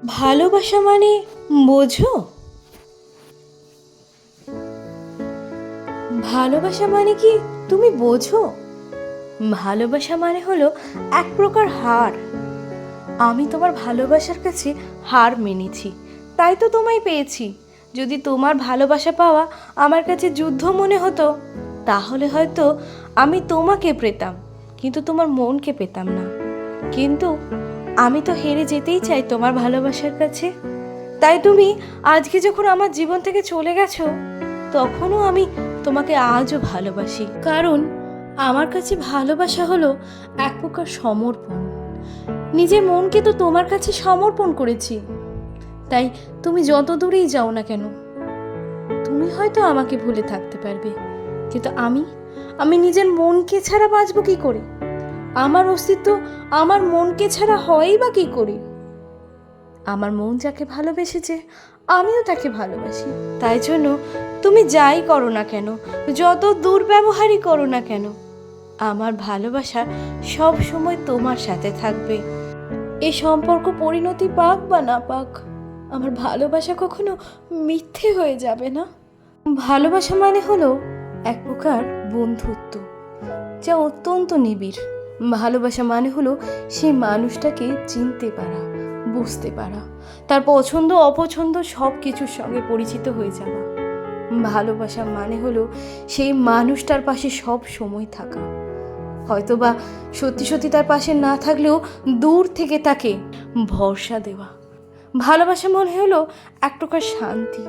ভালোবাসা মানে বোঝো? ভালোবাসা মানে কি তুমি বোঝো? ভালোবাসা মানে হলো এক প্রকার হার। আমি তোমার ভালোবাসার কাছে হার মেনেছি, তাই তো তোমায় পেয়েছি। যদি তোমার ভালোবাসা পাওয়া আমার কাছে যুদ্ধ মনে হতো, তাহলে হয়তো আমি তোমাকে পেতাম, কিন্তু তোমার মনকে পেতাম না। কিন্তু আমি তো হেরে যেতেই চাই তোমার ভালোবাসার কাছে। তাই তুমি আজকে যখন আমার জীবন থেকে চলে গেছো, তখনও আমি তোমাকে আজও ভালোবাসি। কারণ আমার কাছে ভালোবাসা হলো এক প্রকার সমর্পণ। নিজের মনকে তো তোমার কাছে সমর্পণ করেছি। তাই তুমি যত দূরেই যাও না কেন, তুমি হয়তো আমাকে ভুলে থাকতে পারবে, কিন্তু আমি নিজের মনকে ছাড়া বাঁচবো কি করে? আমার অস্তিত্ব আমার মনকে ছাড়া হয়ই বা কি করে? আমার মন যাকে ভালোবেসেছে, আমিও তাকে ভালোবাসি। তাই জন্য তুমি যাই করো না কেন, যত দুর্ব্যবহারই করো না কেন, আমার ভালোবাসা সব সময় তোমার সাথে থাকবে। এই সম্পর্ক পরিণতি পাক বা না পাক, আমার ভালোবাসা কখনো মিথ্যে হয়ে যাবে না। ভালোবাসা মানে হলো এক প্রকার বন্ধুত্ব, যা অত্যন্ত নিবিড়। ভালোবাসা মানে হলো সেই মানুষটাকে চিনতে পারা, বুঝতে পারা, তার পছন্দ অপছন্দ সব কিছুর সঙ্গে পরিচিত হয়ে যাওয়া। ভালোবাসা মানে হলো সেই মানুষটার পাশে সব সময় থাকা, হয়তোবা সত্যি সত্যি তার পাশে না থাকলেও দূর থেকে তাকে ভরসা দেওয়া। ভালোবাসা মনে হলো এক প্রকার শান্তি।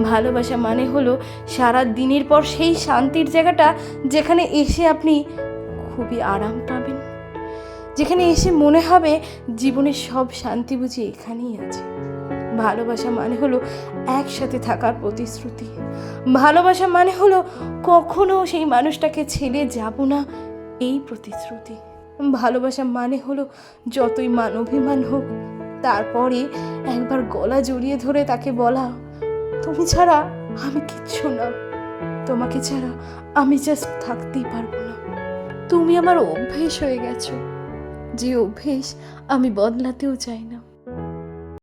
ভালোবাসা মানে হলো সারা দিনের পর সেই শান্তির জায়গাটা, যেখানে এসে আপনি খুবই আরাম পাবেন, যেখানে এসে মনে হবে জীবনের সব শান্তি বুঝি এখানেই আছে। ভালোবাসা মানে হলো একসাথে থাকার প্রতিশ্রুতি। ভালোবাসা মানে হলো কখনো সেই মানুষটাকে ছেড়ে যাব না, এই প্রতিশ্রুতি। ভালোবাসা মানে হলো যতই মান অভিমান হোক, তারপরে একবার গলা জড়িয়ে ধরে তাকে বলা, তুমি ছাড়া আমি কিচ্ছু না, তোমাকে ছাড়া আমি জাস্ট থাকতেই পারবো না। তুমি আমার অভ্যেস হয়ে গেছো, যে অভ্যেস আমি বদলাতেও চাই না।